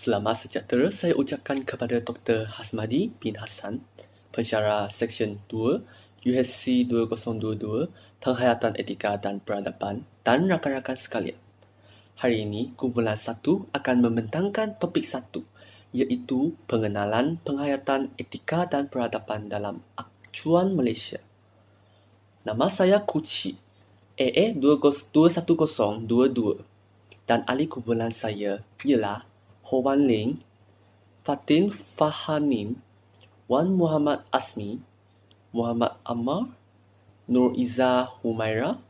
Selamat sejahtera saya ucapkan kepada Dr. Hasmadi bin Hassan, pensyarah Seksyen 2, UHSC 2022, Penghayatan Etika dan Peradaban dan rakan-rakan sekalian. Hari ini, kumpulan 1 akan membentangkan topik 1, iaitu pengenalan penghayatan etika dan peradaban dalam Acuan Malaysia. Nama saya Kuchi, AA 21022 dan ahli kumpulan saya ialah Ho Wan Ling, Fatin Fahanim, Wan Muhammad Asmi, Muhammad Ammar, Nur Iza Humaira,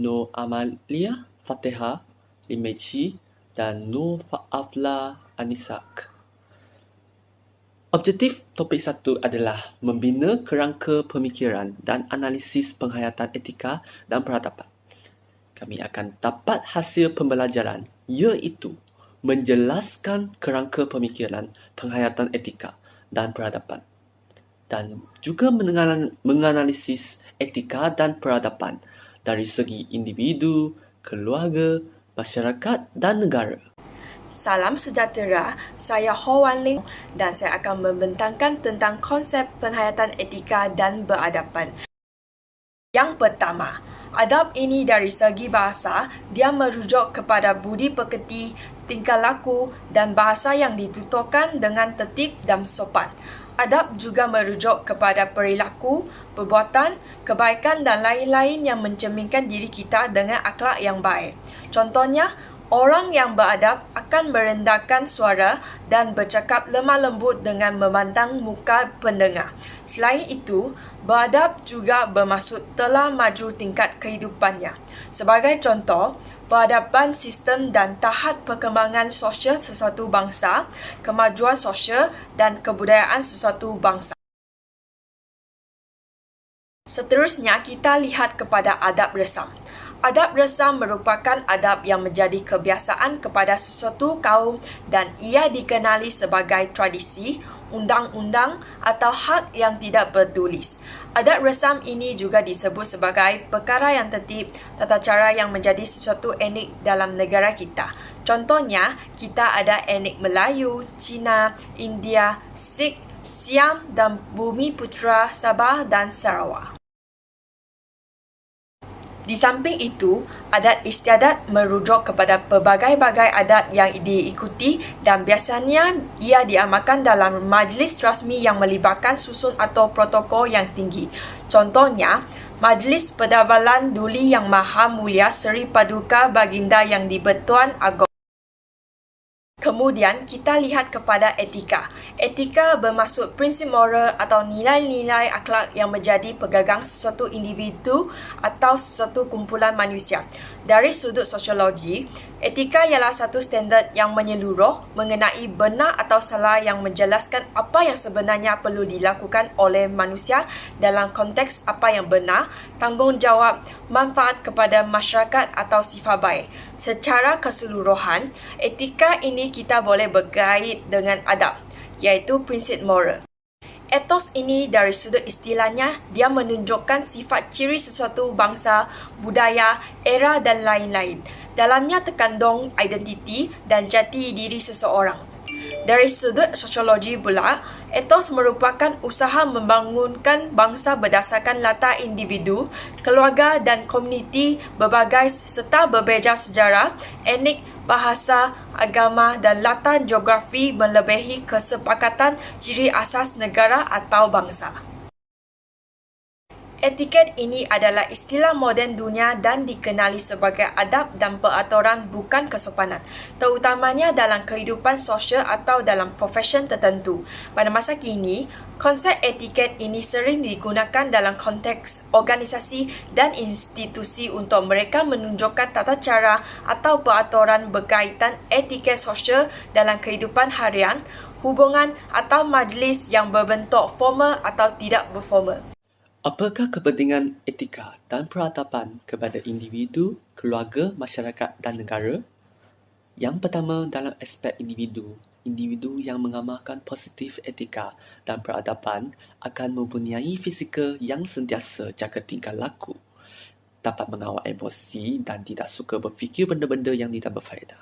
Nur Amalia Fatehah Limeci dan Nur Faafla Anisak. Objektif topik 1 adalah membina kerangka pemikiran dan analisis penghayatan etika dan peradaban. Kami akan dapat hasil pembelajaran iaitu menjelaskan kerangka pemikiran penghayatan etika dan peradaban dan juga menganalisis etika dan peradaban dari segi individu, keluarga, masyarakat dan negara. Salam sejahtera, saya Ho Wan Ling dan saya akan membentangkan tentang konsep penghayatan etika dan beradaban. Yang pertama, adab ini dari segi bahasa, dia merujuk kepada budi pekerti, tingkah laku dan bahasa yang dituturkan dengan tertib dan sopan. Adab juga merujuk kepada perilaku, perbuatan, kebaikan dan lain-lain yang mencerminkan diri kita dengan akhlak yang baik. Contohnya, orang yang beradab akan merendahkan suara dan bercakap lemah lembut dengan memandang muka pendengar. Selain itu, beradab juga bermaksud telah maju tingkat kehidupannya. Sebagai contoh, peradaban sistem dan tahap perkembangan sosial sesuatu bangsa, kemajuan sosial dan kebudayaan sesuatu bangsa. Seterusnya, kita lihat kepada adab resam. Adab resam merupakan adab yang menjadi kebiasaan kepada sesuatu kaum dan ia dikenali sebagai tradisi, undang-undang atau hak yang tidak bertulis. Adab resam ini juga disebut sebagai perkara yang tertib, tata cara yang menjadi sesuatu etnik dalam negara kita. Contohnya, kita ada etnik Melayu, Cina, India, Sikh, Siam dan Bumiputera, Sabah dan Sarawak. Di samping itu, adat istiadat merujuk kepada pelbagai-bagai adat yang diikuti dan biasanya ia diamalkan dalam majlis rasmi yang melibatkan susun atau protokol yang tinggi. Contohnya, Majlis Perdabalan Duli Yang Maha Mulia Seri Paduka Baginda Yang di-Pertuan Agong. Kemudian, kita lihat kepada etika. Etika bermaksud prinsip moral atau nilai-nilai akhlak yang menjadi pegangan sesuatu individu atau sesuatu kumpulan manusia. Dari sudut sosiologi, etika ialah satu standard yang menyeluruh mengenai benar atau salah yang menjelaskan apa yang sebenarnya perlu dilakukan oleh manusia dalam konteks apa yang benar, tanggungjawab, manfaat kepada masyarakat atau sifat baik. Secara keseluruhan, etika ini kita boleh berkait dengan adab, iaitu prinsip moral. Etos ini dari sudut istilahnya, dia menunjukkan sifat ciri sesuatu bangsa, budaya, era dan lain-lain. Dalamnya terkandung identiti dan jati diri seseorang. Dari sudut sosiologi pula, etos merupakan usaha membangunkan bangsa berdasarkan latar individu, keluarga dan komuniti berbagai serta berbeza sejarah, etnik, bahasa, agama dan latar geografi melebihi kesepakatan ciri asas negara atau bangsa. Etiket ini adalah istilah moden dunia dan dikenali sebagai adab dan peraturan bukan kesopanan, terutamanya dalam kehidupan sosial atau dalam profesen tertentu. Pada masa kini, konsep etiket ini sering digunakan dalam konteks organisasi dan institusi untuk mereka menunjukkan tata cara atau peraturan berkaitan etiket sosial dalam kehidupan harian, hubungan atau majlis yang berbentuk formal atau tidak berformal. Apakah kepentingan etika dan peradaban kepada individu, keluarga, masyarakat dan negara? Yang pertama, dalam aspek individu yang mengamalkan positif etika dan peradaban akan mempunyai fizikal yang sentiasa jaga tingkah laku, dapat mengawal emosi dan tidak suka berfikir benda-benda yang tidak berfaedah.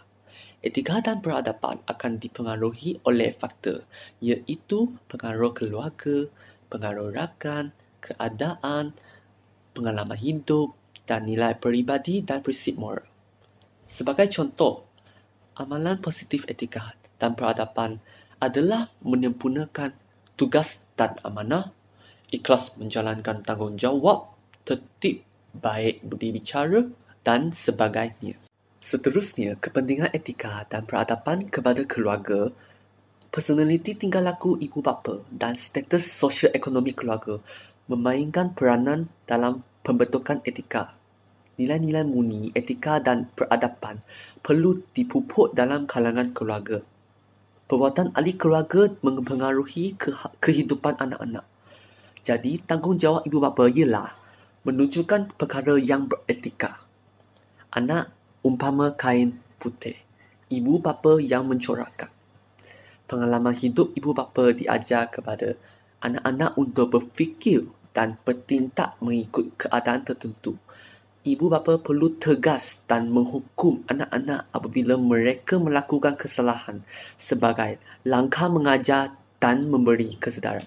Etika dan peradaban akan dipengaruhi oleh faktor iaitu pengaruh keluarga, pengaruh rakan, keadaan, pengalaman hidup dan nilai peribadi dan prinsip moral. Sebagai contoh, amalan positif etika dan peradaban adalah menyempurnakan tugas dan amanah, ikhlas menjalankan tanggungjawab, tertib, baik budi bicara dan sebagainya. Seterusnya, kepentingan etika dan peradaban kepada keluarga, personaliti tingkah laku ibu bapa dan status sosio-ekonomi keluarga memainkan peranan dalam pembentukan etika. Nilai-nilai murni, etika dan peradaban perlu dipupuk dalam kalangan keluarga. Perbuatan ahli keluarga mempengaruhi kehidupan anak-anak. Jadi, tanggungjawab ibu bapa ialah menunjukkan perkara yang beretika. Anak umpama kain putih, ibu bapa yang mencorakkan. Pengalaman hidup ibu bapa diajar kepada anak-anak untuk berfikir dan bertindak mengikut keadaan tertentu. Ibu bapa perlu tegas dan menghukum anak-anak apabila mereka melakukan kesalahan sebagai langkah mengajar dan memberi kesedaran.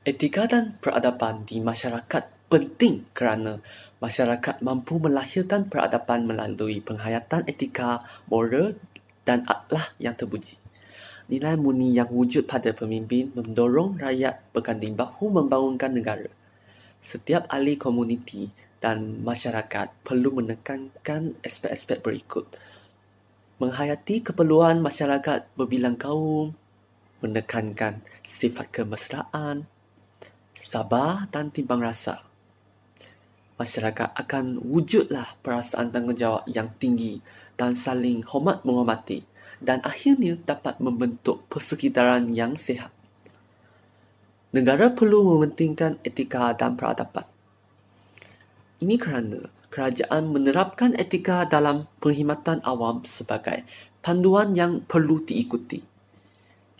Etika dan peradaban di masyarakat penting kerana masyarakat mampu melahirkan peradaban melalui penghayatan etika, moral dan akhlak yang terpuji. Nilai murni yang wujud pada pemimpin mendorong rakyat berganding bahu membangunkan negara. Setiap ahli komuniti dan masyarakat perlu menekankan aspek-aspek berikut. Menghayati keperluan masyarakat berbilang kaum, menekankan sifat kemesraan, sabar dan timbang rasa. Masyarakat akan wujudlah perasaan tanggungjawab yang tinggi dan saling hormat menghormati dan akhirnya dapat membentuk persekitaran yang sihat. Negara perlu mementingkan etika dan peradaban. Ini kerana kerajaan menerapkan etika dalam perkhidmatan awam sebagai panduan yang perlu diikuti.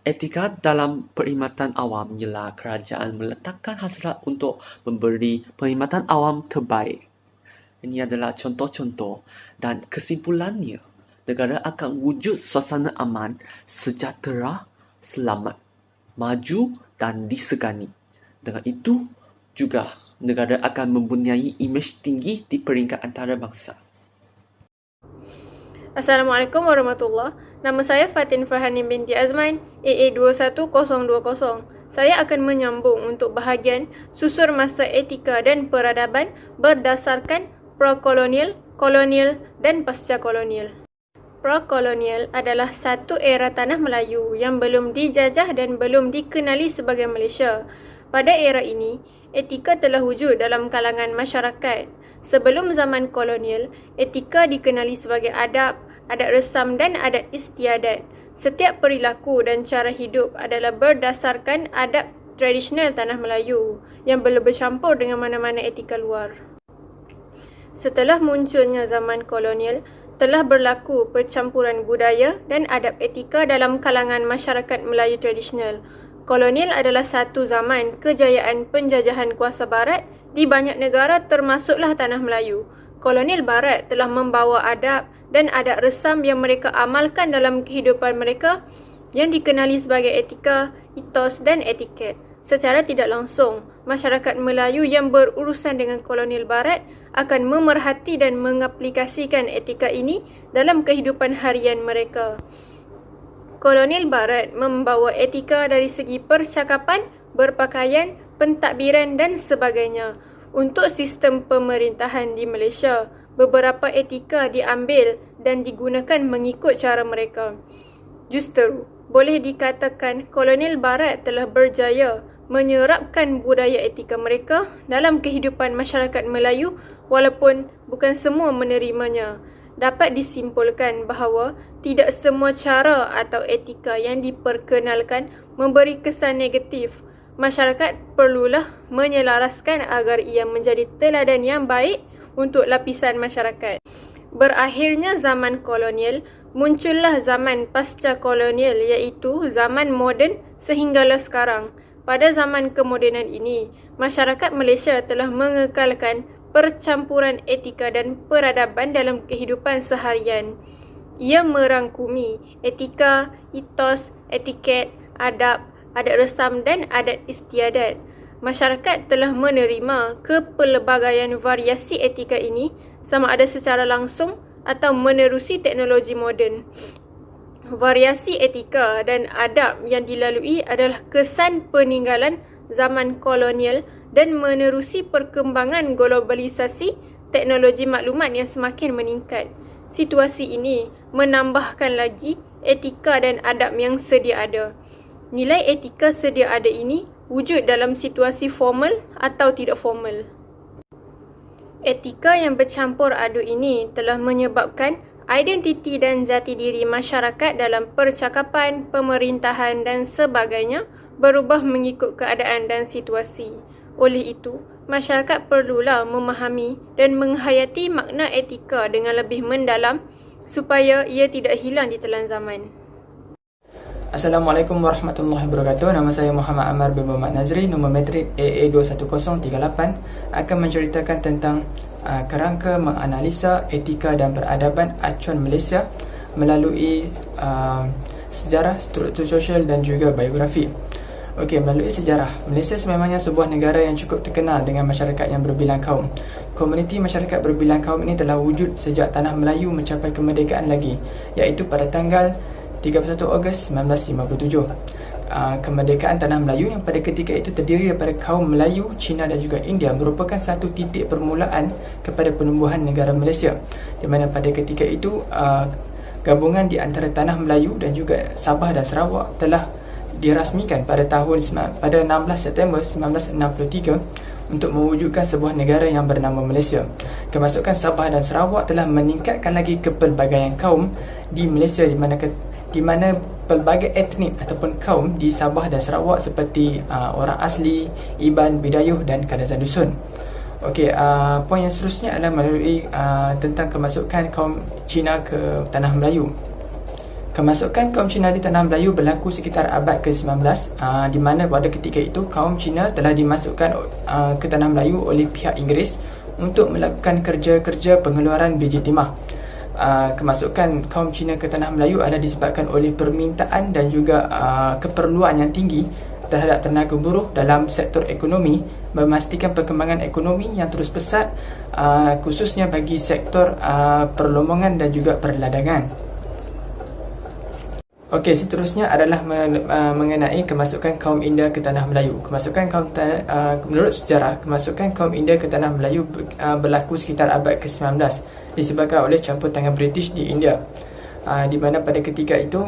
Etika dalam perkhidmatan awam ialah kerajaan meletakkan hasrat untuk memberi perkhidmatan awam terbaik. Ini adalah contoh-contoh dan kesimpulannya, negara akan wujud suasana aman, sejahtera, selamat, maju dan disegani. Dengan itu juga negara akan mempunyai imej tinggi di peringkat antarabangsa. Assalamualaikum warahmatullahi. Nama saya Fatin Farhani binti Azman, AA21020. Saya akan menyambung untuk bahagian susur masa etika dan peradaban berdasarkan prakolonial, kolonial dan pasca-kolonial. Prakolonial adalah satu era tanah Melayu yang belum dijajah dan belum dikenali sebagai Malaysia. Pada era ini, etika telah wujud dalam kalangan masyarakat. Sebelum zaman kolonial, etika dikenali sebagai adab, adat resam dan adat istiadat. Setiap perilaku dan cara hidup adalah berdasarkan adab tradisional tanah Melayu yang belum bercampur dengan mana-mana etika luar. Setelah munculnya zaman kolonial, telah berlaku percampuran budaya dan adab etika dalam kalangan masyarakat Melayu tradisional. Kolonial adalah satu zaman kejayaan penjajahan kuasa barat di banyak negara termasuklah tanah Melayu. Kolonial barat telah membawa adab dan adat resam yang mereka amalkan dalam kehidupan mereka yang dikenali sebagai etika, etos dan etiket. Secara tidak langsung, masyarakat Melayu yang berurusan dengan kolonial barat akan memerhati dan mengaplikasikan etika ini dalam kehidupan harian mereka. Kolonial barat membawa etika dari segi percakapan, berpakaian, pentadbiran dan sebagainya. Untuk sistem pemerintahan di Malaysia, beberapa etika diambil dan digunakan mengikut cara mereka. Justeru, boleh dikatakan kolonial barat telah berjaya menyerapkan budaya etika mereka dalam kehidupan masyarakat Melayu walaupun bukan semua menerimanya. Dapat disimpulkan bahawa tidak semua cara atau etika yang diperkenalkan memberi kesan negatif. Masyarakat perlulah menyelaraskan agar ia menjadi teladan yang baik untuk lapisan masyarakat. Berakhirnya zaman kolonial, muncullah zaman pasca kolonial iaitu zaman moden sehinggalah sekarang. Pada zaman kemodenan ini, masyarakat Malaysia telah mengekalkan percampuran etika dan peradaban dalam kehidupan seharian. Ia merangkumi etika, etos, etiket, adab, adat resam dan adat istiadat. Masyarakat telah menerima kepelbagaian variasi etika ini sama ada secara langsung atau menerusi teknologi moden. Variasi etika dan adab yang dilalui adalah kesan peninggalan zaman kolonial dan menerusi perkembangan globalisasi teknologi maklumat yang semakin meningkat. Situasi ini menambahkan lagi etika dan adab yang sedia ada. Nilai etika sedia ada ini wujud dalam situasi formal atau tidak formal. Etika yang bercampur aduk ini telah menyebabkan identiti dan jati diri masyarakat dalam percakapan, pemerintahan dan sebagainya berubah mengikut keadaan dan situasi. Oleh itu, masyarakat perlulah memahami dan menghayati makna etika dengan lebih mendalam supaya ia tidak hilang di telan zaman. Assalamualaikum warahmatullahi wabarakatuh. Nama saya Muhammad Amar bin Muhammad Nazri, nombor metrik AA21038, akan menceritakan tentang kerangka menganalisa etika dan peradaban acuan Malaysia melalui sejarah, struktur sosial dan juga biografi. Okey, melalui sejarah, Malaysia sememangnya sebuah negara yang cukup terkenal dengan masyarakat yang berbilang kaum. Komuniti masyarakat berbilang kaum ini telah wujud sejak tanah Melayu mencapai kemerdekaan lagi, iaitu pada tanggal 31 Ogos 1957. Kemerdekaan Tanah Melayu yang pada ketika itu terdiri daripada kaum Melayu, Cina dan juga India merupakan satu titik permulaan kepada penumbuhan negara Malaysia, di mana pada ketika itu gabungan di antara Tanah Melayu dan juga Sabah dan Sarawak telah dirasmikan pada 16 September 1963 untuk mewujudkan sebuah negara yang bernama Malaysia. Kemasukan Sabah dan Sarawak telah meningkatkan lagi kepelbagaian kaum di Malaysia, di mana pelbagai etnik ataupun kaum di Sabah dan Sarawak seperti orang asli, Iban, Bidayuh dan Kadazan Dusun. Okey, poin yang seterusnya adalah melalui tentang kemasukan kaum Cina ke Tanah Melayu. Kemasukan kaum Cina di Tanah Melayu berlaku sekitar abad ke-19, di mana pada ketika itu kaum Cina telah dimasukkan ke Tanah Melayu oleh pihak Inggeris untuk melakukan kerja-kerja pengeluaran biji timah. Kemasukan kaum Cina ke Tanah Melayu adalah disebabkan oleh permintaan dan juga keperluan yang tinggi terhadap tenaga buruh dalam sektor ekonomi, memastikan perkembangan ekonomi yang terus pesat, khususnya bagi sektor perlombongan dan juga perladangan. Okey, seterusnya adalah mengenai kemasukan kaum India ke Tanah Melayu. Menurut sejarah, kemasukan kaum India ke Tanah Melayu berlaku sekitar abad ke-19 disebabkan oleh campur tangan British di India. Di mana pada ketika itu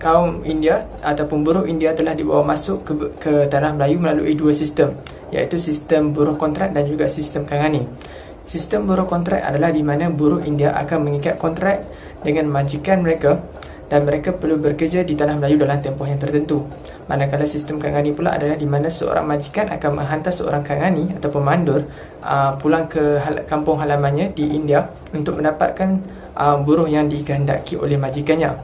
kaum India ataupun buruh India telah dibawa masuk ke Tanah Melayu melalui dua sistem, iaitu sistem buruh kontrak dan juga sistem kangani. Sistem buruh kontrak adalah di mana buruh India akan mengikat kontrak dengan majikan mereka dan mereka perlu bekerja di Tanah Melayu dalam tempoh yang tertentu. Manakala sistem kangani pula adalah di mana seorang majikan akan menghantar seorang kangani ataupun mandur pulang ke kampung halamannya di India untuk mendapatkan buruh yang dikehendaki oleh majikannya.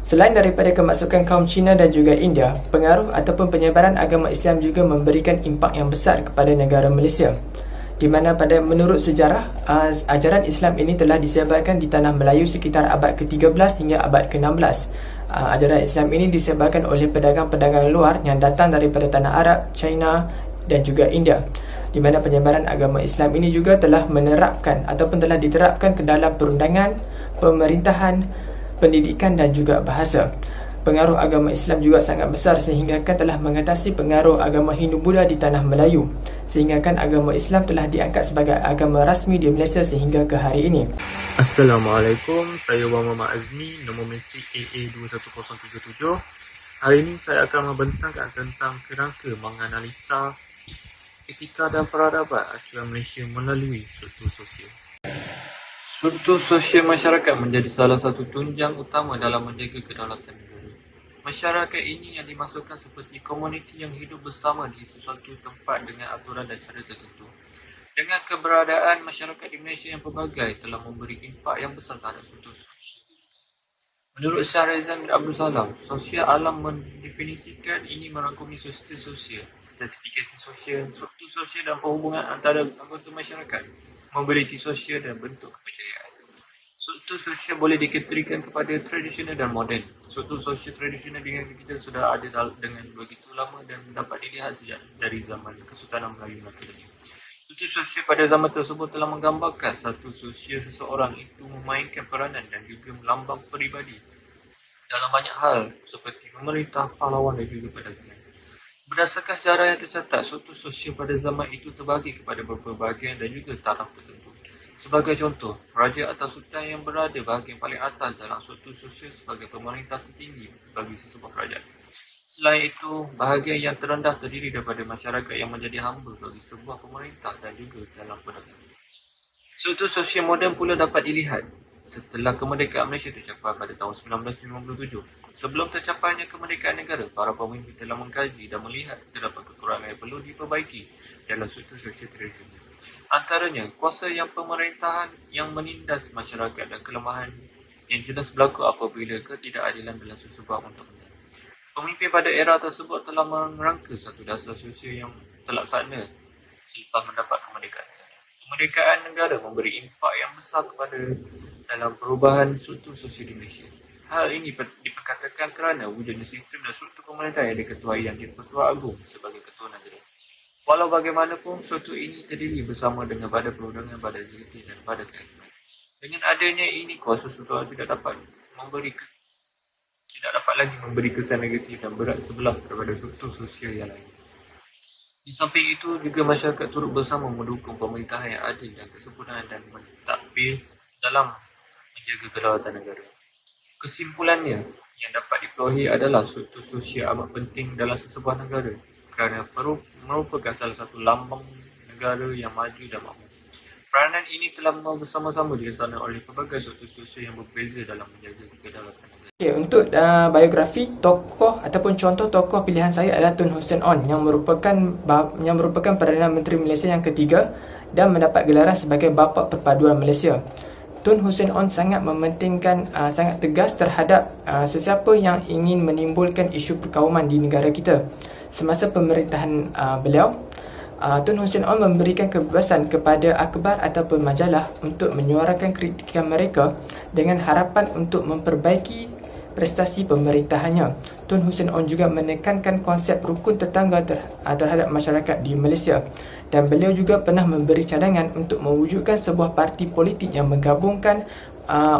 Selain daripada kemasukan kaum Cina dan juga India, pengaruh ataupun penyebaran agama Islam juga memberikan impak yang besar kepada negara Malaysia, di mana menurut sejarah, ajaran Islam ini telah disebarkan di Tanah Melayu sekitar abad ke-13 hingga abad ke-16. Ajaran Islam ini disebarkan oleh pedagang-pedagang luar yang datang daripada Tanah Arab, China dan juga India, di mana penyebaran agama Islam ini juga telah telah diterapkan ke dalam perundangan, pemerintahan, pendidikan dan juga bahasa. Pengaruh agama Islam juga sangat besar sehingga telah mengatasi pengaruh agama Hindu-Buddha di Tanah Melayu, sehingga agama Islam telah diangkat sebagai agama rasmi di Malaysia sehingga ke hari ini. Assalamualaikum, saya Muhammad Azmi, nombor metrik AA21037. Hari ini saya akan membentangkan tentang kerangka menganalisa etika dan peradaban acuan Malaysia melalui struktur sosial. Struktur sosial masyarakat menjadi salah satu tunjang utama dalam menjaga kedaulatan negara. Masyarakat ini yang dimasukkan seperti komuniti yang hidup bersama di sesuatu tempat dengan aturan dan cara tertentu. Dengan keberadaan masyarakat di Malaysia yang pelbagai telah memberi impak yang besar terhadap struktur sosial. Menurut Syahrizan bin Abdul Salam, sosial alam mendefinisikan ini merangkumi struktur sosial, stratifikasi sosial, struktur sosial dan perhubungan antara anggota masyarakat, mobiliti sosial dan bentuk kepercayaan. Struktur sosial boleh dikategorikan kepada tradisional dan moden. Struktur sosial tradisional di negara kita sudah ada dengan begitu lama dan dapat dilihat sejak dari zaman Kesultanan Melayu Melaka tadi. Struktur sosial pada zaman tersebut telah menggambarkan status sosial seseorang itu memainkan peranan dan juga melambang peribadi dalam banyak hal seperti pemerintah, pahlawan dan juga pedagang. Berdasarkan sejarah yang tercatat, struktur sosial pada zaman itu terbagi kepada beberapa bahagian dan juga taraf tertentu. Sebagai contoh, raja atau sultan yang berada bahagian paling atas dalam struktur sosial sebagai pemerintah tertinggi bagi sesebuah kerajaan. Selain itu, bahagian yang terendah terdiri daripada masyarakat yang menjadi hamba bagi sebuah pemerintah dan juga dalam perdagangan. Struktur sosial moden pula dapat dilihat setelah kemerdekaan Malaysia tercapai pada tahun 1957. Sebelum tercapainya kemerdekaan negara, para pemimpin telah mengkaji dan melihat terdapat kekurangan yang perlu diperbaiki dalam struktur sosial tradisional. Antaranya, kuasa yang pemerintahan yang menindas masyarakat dan kelemahan yang jelas berlaku apabila ketidakadilan dalam sesebuah undang-undang. Pemimpin pada era tersebut telah merangka satu dasar sosial yang terlaksana selepas mendapat kemerdekaan negara. Kemerdekaan negara memberi impak yang besar kepada dalam perubahan struktur sosial di Malaysia. Hal ini diperkatakan kerana wujudnya sistem dan struktur pemerintahan yang diketuai yang di-Pertua Agong sebagai ketua negara. Walau bagaimanapun, struktur ini terdiri bersama dengan badan perundangan, badan eksekutif dan badan kehakiman. Dengan adanya ini, kuasa seseorang tidak dapat lagi memberi kesan negatif dan berat sebelah kepada struktur sosial yang lain. Di samping itu, juga masyarakat turut bersama mendukung pemerintahan yang adil dan kesempurnaan dan mentadbir dalam menjaga kedaulatan negara. Kesimpulannya, yang dapat diperolehi adalah struktur sosial amat penting dalam sesebuah negara kerana merupakan salah satu lambang negara yang maju dan makmur. Peranan ini telah bersama-sama dilaksanakan oleh pelbagai struktur sosial yang berbeza dalam menjaga kedaulatan negara. Okay, untuk biografi tokoh ataupun contoh tokoh pilihan saya adalah Tun Hussein Onn yang merupakan Perdana Menteri Malaysia yang ketiga dan mendapat gelaran sebagai Bapa Perpaduan Malaysia. Tun Hussein Onn sangat mementingkan, sangat tegas terhadap sesiapa yang ingin menimbulkan isu perkauman di negara kita. Semasa pemerintahan beliau, Tun Hussein Onn memberikan kebebasan kepada akhbar ataupun majalah untuk menyuarakan kritikan mereka dengan harapan untuk memperbaiki prestasi pemerintahannya. Tun Hussein Onn juga menekankan konsep rukun tetangga terhadap masyarakat di Malaysia dan beliau juga pernah memberi cadangan untuk mewujudkan sebuah parti politik yang menggabungkan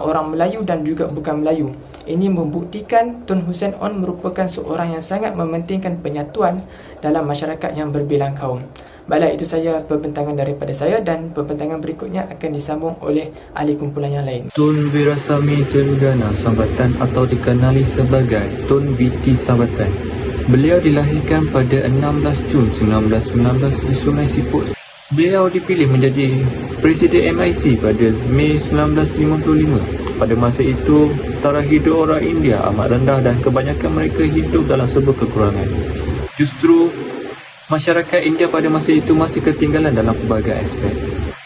orang Melayu dan juga bukan Melayu. Ini membuktikan Tun Hussein Onn merupakan seorang yang sangat mementingkan penyatuan dalam masyarakat yang berbilang kaum. Baiklah, itu saja pembentangan daripada saya dan pembentangan berikutnya akan disambung oleh ahli kumpulan yang lain. Tun Wirasamy Terudana Sambatan atau dikenali sebagai Tun VT Sambatan. Beliau dilahirkan pada 16 Jun 1919 di Sungai Siput. Beliau dipilih menjadi Presiden MIC pada Mei 1955. Pada masa itu, taraf hidup orang India amat rendah dan kebanyakan mereka hidup dalam sebuah kekurangan. Justru, masyarakat India pada masa itu masih ketinggalan dalam pelbagai aspek.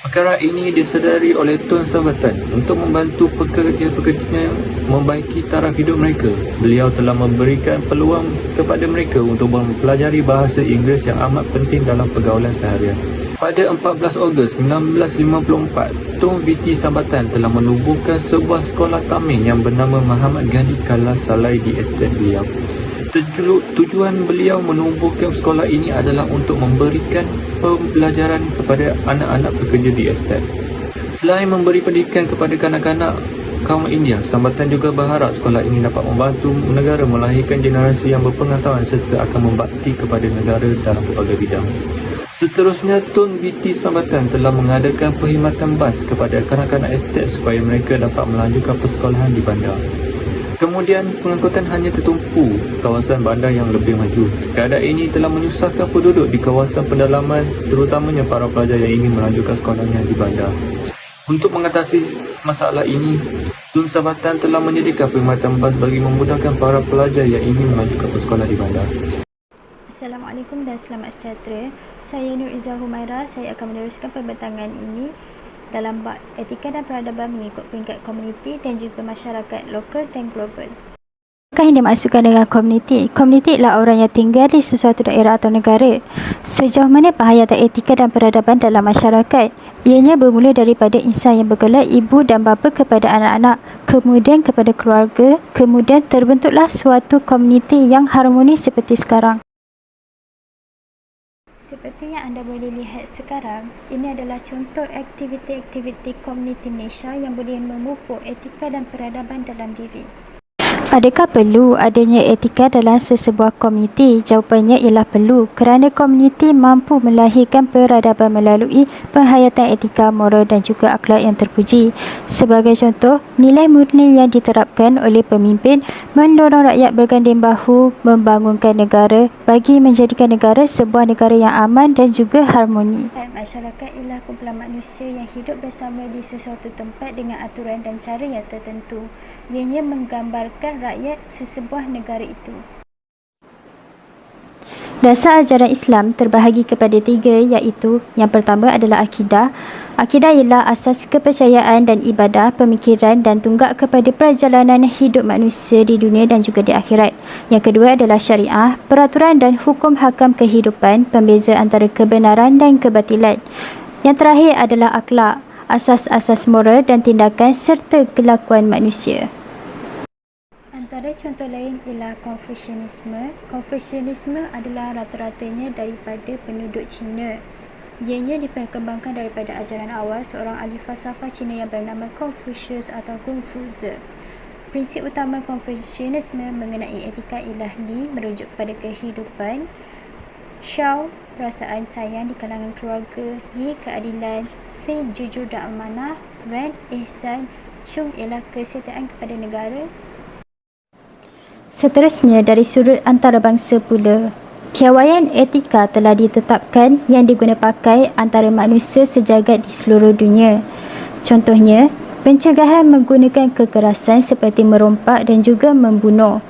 Perkara ini disedari oleh Tun Sambatan untuk membantu pekerja-pekerjanya membaiki taraf hidup mereka. Beliau telah memberikan peluang kepada mereka untuk mempelajari bahasa Inggeris yang amat penting dalam pergaulan seharian. Pada 14 Ogos 1954, Tun VT Sambatan telah menubuhkan sebuah sekolah tameng yang bernama Muhammad Gandhi Kala Salai di estet beliau. Tujuan beliau menubuhkan sekolah ini adalah untuk memberikan pembelajaran kepada anak-anak pekerja di estet. Selain memberi pendidikan kepada kanak-kanak kaum India, Sambatan juga berharap sekolah ini dapat membantu negara melahirkan generasi yang berpengetahuan serta akan membakti kepada negara dalam pelbagai bidang. Seterusnya, Tun VT Sambatan telah mengadakan perkhidmatan bas kepada kanak-kanak estet supaya mereka dapat melanjutkan persekolahan di bandar. Kemudian, pengangkutan hanya tertumpu kawasan bandar yang lebih maju. Keadaan ini telah menyusahkan penduduk di kawasan pedalaman, terutamanya para pelajar yang ingin melanjutkan sekolahnya di bandar. Untuk mengatasi masalah ini, Tun Sambatan telah menyediakan perkhidmatan bas bagi memudahkan para pelajar yang ingin melanjutkan sekolah di bandar. Assalamualaikum dan selamat sejahtera. Saya Nur Izzah Humaira. Saya akan meneruskan pembentangan ini dalam bab etika dan peradaban mengikut peringkat komuniti dan juga masyarakat lokal dan global. Apakah yang dimaksudkan dengan komuniti? Komuniti ialah orang yang tinggal di sesuatu daerah atau negara. Sejauh mana penghayatan etika dan peradaban dalam masyarakat? Ianya bermula daripada insan yang bergelar ibu dan bapa kepada anak-anak, kemudian kepada keluarga, kemudian terbentuklah suatu komuniti yang harmonis seperti sekarang. Seperti yang anda boleh lihat sekarang, ini adalah contoh aktiviti-aktiviti komuniti Malaysia yang boleh memupuk etika dan peradaban dalam diri. Adakah perlu adanya etika dalam sesebuah komuniti? Jawapannya ialah perlu, kerana komuniti mampu melahirkan peradaban melalui penghayatan etika, moral dan juga akhlak yang terpuji. Sebagai contoh, nilai murni yang diterapkan oleh pemimpin mendorong rakyat berganding bahu membangunkan negara bagi menjadikan negara sebuah negara yang aman dan juga harmoni. Masyarakat ialah kumpulan manusia yang hidup bersama di sesuatu tempat dengan aturan dan cara yang tertentu. Ianya menggambarkan rakyat sesebuah negara itu. Dasar ajaran Islam terbahagi kepada 3, iaitu yang pertama adalah akidah. Akidah ialah asas kepercayaan dan ibadah, pemikiran dan tunggak kepada perjalanan hidup manusia di dunia dan juga di akhirat. Yang kedua adalah syariah, peraturan dan hukum hakam kehidupan, pembeza antara kebenaran dan kebatilan. Yang terakhir adalah akhlak, asas-asas moral dan tindakan serta kelakuan manusia. Antara contoh lain ialah Konfusianisme. Konfusianisme adalah rata-ratanya daripada penduduk Cina. Ianya diperkembangkan daripada ajaran awal seorang ahli falsafah Cina yang bernama Confucius atau Confucius. Prinsip utama Konfusianisme mengenai etika ialah Li merujuk kepada kehidupan, Xiao perasaan sayang di kalangan keluarga, Yi keadilan, Fei jujur dan amanah, Ren ihsan, Chung ialah kesetiaan kepada negara. Seterusnya dari sudut antarabangsa pula, piawaian etika telah ditetapkan yang diguna pakai antara manusia sejagat di seluruh dunia. Contohnya, pencegahan menggunakan kekerasan seperti merompak dan juga membunuh.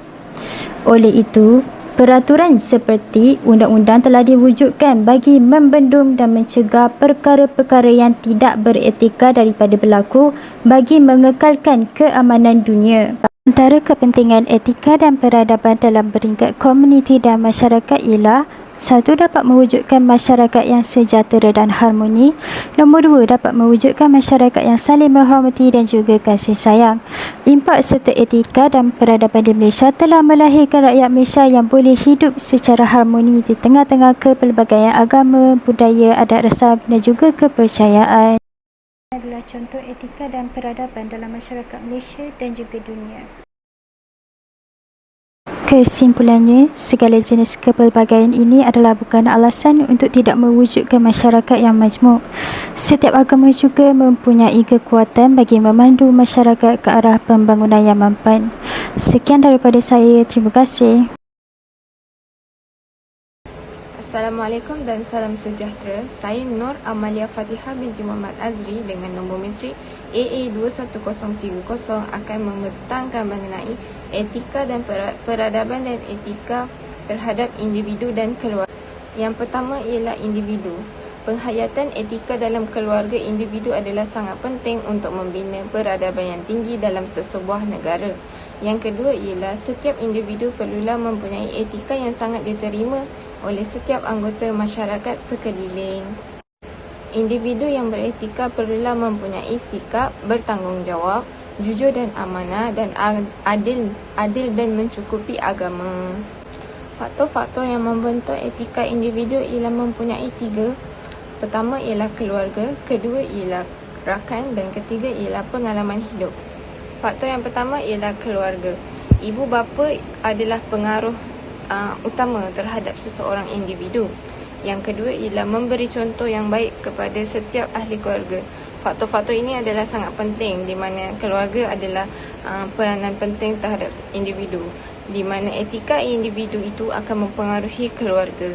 Oleh itu, peraturan seperti undang-undang telah diwujudkan bagi membendung dan mencegah perkara-perkara yang tidak beretika daripada berlaku bagi mengekalkan keamanan dunia. Antara kepentingan etika dan peradaban dalam peringkat komuniti dan masyarakat ialah 1. Dapat mewujudkan masyarakat yang sejahtera dan harmoni. Nombor 2. Dapat mewujudkan masyarakat yang saling menghormati dan juga kasih sayang. Impak serta etika dan peradaban di Malaysia telah melahirkan rakyat Malaysia yang boleh hidup secara harmoni di tengah-tengah kepelbagaian agama, budaya, adat rasa dan juga kepercayaan. Adalah contoh etika dan peradaban dalam masyarakat Malaysia dan juga dunia. Kesimpulannya, segala jenis kepelbagaian ini adalah bukan alasan untuk tidak mewujudkan masyarakat yang majmuk. Setiap agama juga mempunyai kekuatan bagi memandu masyarakat ke arah pembangunan yang mampan. Sekian daripada saya, terima kasih. Assalamualaikum dan salam sejahtera. Saya Nur Amalia Fatihah binti Muhammad Azri dengan nombor metrik AA21030 akan membentangkan mengenai etika dan peradaban dan etika terhadap individu dan keluarga. Yang pertama ialah individu. Penghayatan etika dalam keluarga individu adalah sangat penting untuk membina peradaban yang tinggi dalam sesebuah negara. Yang kedua ialah setiap individu perlulah mempunyai etika yang sangat diterima oleh setiap anggota masyarakat sekeliling. Individu yang beretika perlulah mempunyai sikap bertanggungjawab, jujur dan amanah dan adil dan mencukupi agama. Faktor-faktor yang membentuk etika individu ialah mempunyai 3. Pertama ialah keluarga, kedua ialah rakan dan ketiga ialah pengalaman hidup. Faktor yang pertama ialah keluarga. Ibu bapa adalah pengaruh utama terhadap seseorang individu. Yang kedua ialah memberi contoh yang baik kepada setiap ahli keluarga. Faktor-faktor ini adalah sangat penting di mana keluarga adalah peranan penting terhadap individu, di mana etika individu itu akan mempengaruhi keluarga.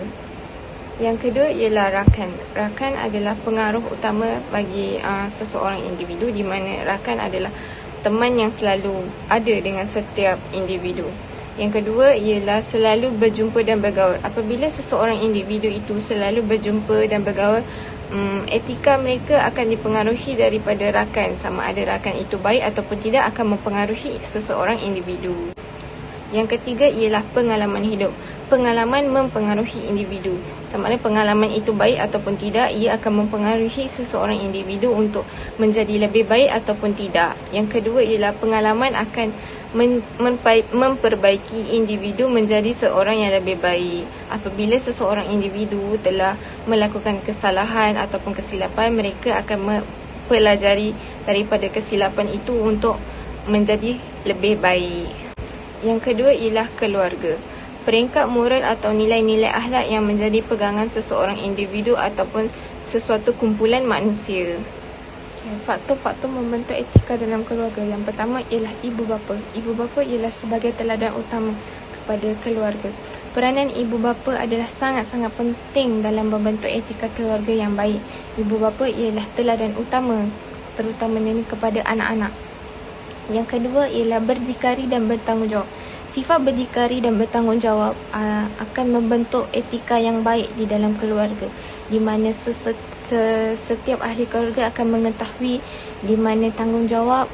Yang kedua ialah rakan. Rakan adalah pengaruh utama bagi seseorang individu, di mana rakan adalah teman yang selalu ada dengan setiap individu. Yang kedua ialah selalu berjumpa dan bergaul. Apabila seseorang individu itu selalu berjumpa dan bergaul, etika mereka akan dipengaruhi daripada rakan. Sama ada rakan itu baik ataupun tidak akan mempengaruhi seseorang individu. Yang ketiga ialah pengalaman hidup. Pengalaman mempengaruhi individu. Sama ada pengalaman itu baik ataupun tidak, ia akan mempengaruhi seseorang individu untuk menjadi lebih baik ataupun tidak. Yang kedua ialah pengalaman akan memperbaiki individu menjadi seorang yang lebih baik. Apabila seseorang individu telah melakukan kesalahan ataupun kesilapan, mereka akan mempelajari daripada kesilapan itu untuk menjadi lebih baik. Yang kedua ialah keluarga. Peringkat moral atau nilai-nilai akhlak yang menjadi pegangan seseorang individu ataupun sesuatu kumpulan manusia. Faktor-faktor membentuk etika dalam keluarga. Yang pertama ialah ibu bapa. Ibu bapa ialah sebagai teladan utama kepada keluarga. Peranan ibu bapa adalah sangat-sangat penting dalam membentuk etika keluarga yang baik. Ibu bapa ialah teladan utama, terutamanya kepada anak-anak. Yang kedua ialah berdikari dan bertanggungjawab. Sifat berdikari dan bertanggungjawab akan membentuk etika yang baik di dalam keluarga, di mana setiap ahli keluarga akan mengetahui di mana tanggungjawab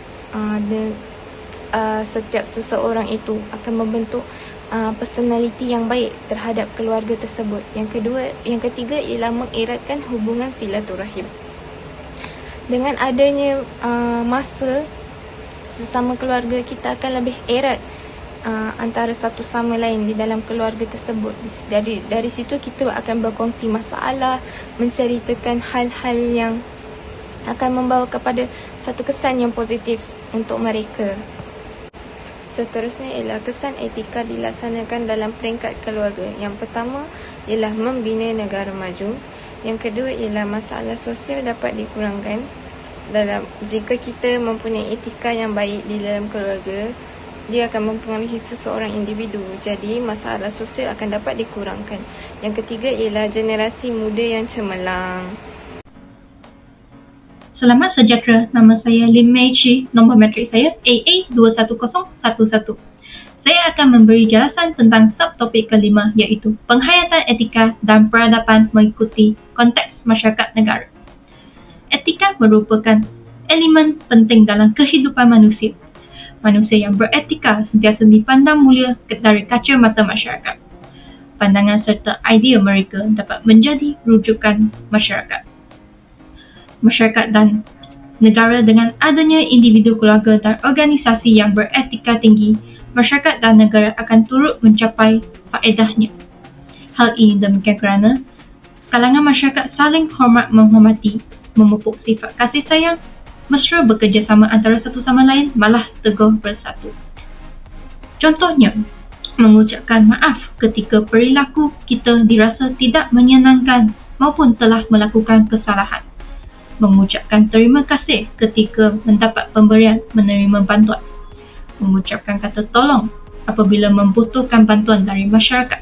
setiap seseorang itu akan membentuk personaliti yang baik terhadap keluarga tersebut. Yang ketiga ialah mengeratkan hubungan silaturahim. Dengan adanya masa sesama keluarga, kita akan lebih erat antara satu sama lain di dalam keluarga tersebut. Dari situ kita akan berkongsi masalah, menceritakan hal-hal yang akan membawa kepada satu kesan yang positif untuk mereka. Seterusnya ialah kesan etika dilaksanakan dalam peringkat keluarga. Yang pertama ialah membina negara maju. Yang kedua ialah masalah sosial dapat dikurangkan jika kita mempunyai etika yang baik di dalam keluarga. Dia akan mempengaruhi seseorang individu. Jadi masalah sosial akan dapat dikurangkan. Yang ketiga ialah generasi muda yang cemerlang. Selamat sejahtera, nama saya Lim Mei Chi, nombor matrik saya AA21011. Saya akan memberi jelasan tentang subtopik kelima, iaitu penghayatan etika dan peradaban mengikuti konteks masyarakat negara. Etika merupakan elemen penting dalam kehidupan manusia. Manusia yang beretika sentiasa dipandang mulia dari kaca mata masyarakat. Pandangan serta idea mereka dapat menjadi rujukan masyarakat. Masyarakat dan negara dengan adanya individu, keluarga dan organisasi yang beretika tinggi, masyarakat dan negara akan turut mencapai faedahnya. Hal ini demikian kerana kalangan masyarakat saling hormat menghormati, memupuk sifat kasih sayang, mesra bekerjasama antara satu sama lain, malah teguh bersatu. Contohnya, mengucapkan maaf ketika perilaku kita dirasa tidak menyenangkan maupun telah melakukan kesalahan. Mengucapkan terima kasih ketika mendapat pemberian, menerima bantuan. Mengucapkan kata tolong apabila membutuhkan bantuan dari masyarakat.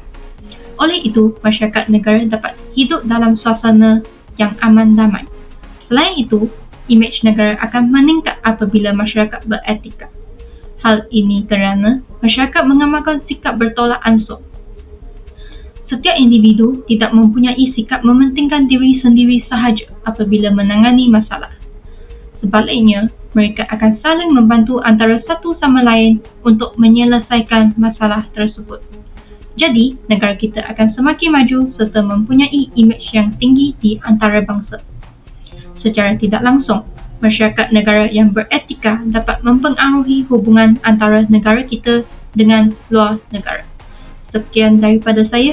Oleh itu, masyarakat negara dapat hidup dalam suasana yang aman damai. Selain itu, imej negara akan meningkat apabila masyarakat beretika. Hal ini kerana masyarakat mengamalkan sikap bertolak ansur. Setiap individu tidak mempunyai sikap mementingkan diri sendiri sahaja apabila menangani masalah. Sebaliknya, mereka akan saling membantu antara satu sama lain untuk menyelesaikan masalah tersebut. Jadi, negara kita akan semakin maju serta mempunyai imej yang tinggi di antara bangsa. Secara tidak langsung, masyarakat negara yang beretika dapat mempengaruhi hubungan antara negara kita dengan luar negara. Sekian daripada saya.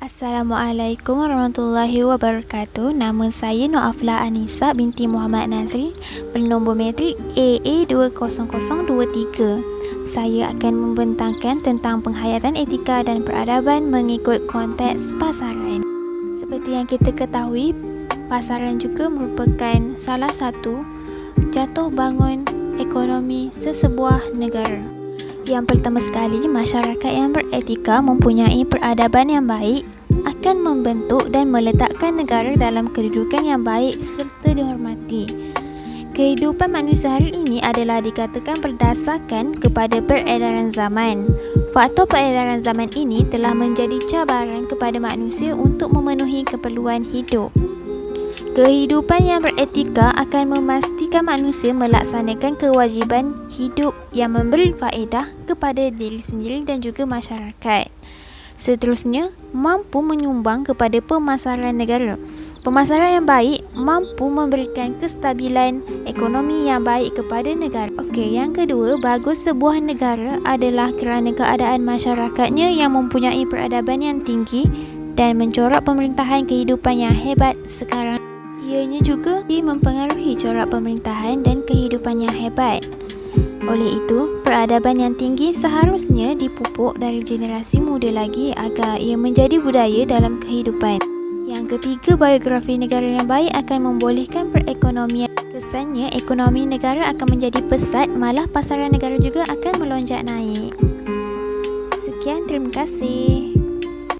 Assalamualaikum warahmatullahi wabarakatuh. Nama saya Noafla Anisa binti Muhammad Nazri, bernombor matrik AA20023. Saya akan membentangkan tentang penghayatan etika dan peradaban mengikut konteks pasaran. Seperti yang kita ketahui, pasaran juga merupakan salah satu jatuh bangun ekonomi sesebuah negara. Yang pertama sekali, masyarakat yang beretika mempunyai peradaban yang baik akan membentuk dan meletakkan negara dalam kedudukan yang baik serta dihormati. Kehidupan manusia hari ini adalah dikatakan berdasarkan kepada peredaran zaman. Faktor peredaran zaman ini telah menjadi cabaran kepada manusia untuk memenuhi keperluan hidup. Kehidupan yang beretika akan memastikan manusia melaksanakan kewajipan hidup yang memberi faedah kepada diri sendiri dan juga masyarakat. Seterusnya, mampu menyumbang kepada pemasaran negara. Pemasaran yang baik mampu memberikan kestabilan ekonomi yang baik kepada negara. Okey, yang kedua, bagus sebuah negara adalah kerana keadaan masyarakatnya yang mempunyai peradaban yang tinggi dan mencorak pemerintahan kehidupan yang hebat sekarang. Ianya juga mempengaruhi corak pemerintahan dan kehidupan yang hebat. Oleh itu, peradaban yang tinggi seharusnya dipupuk dari generasi muda lagi agar ia menjadi budaya dalam kehidupan. Yang ketiga, biografi negara yang baik akan membolehkan perekonomian. Kesannya, ekonomi negara akan menjadi pesat, malah pasaran negara juga akan melonjak naik. Sekian, terima kasih.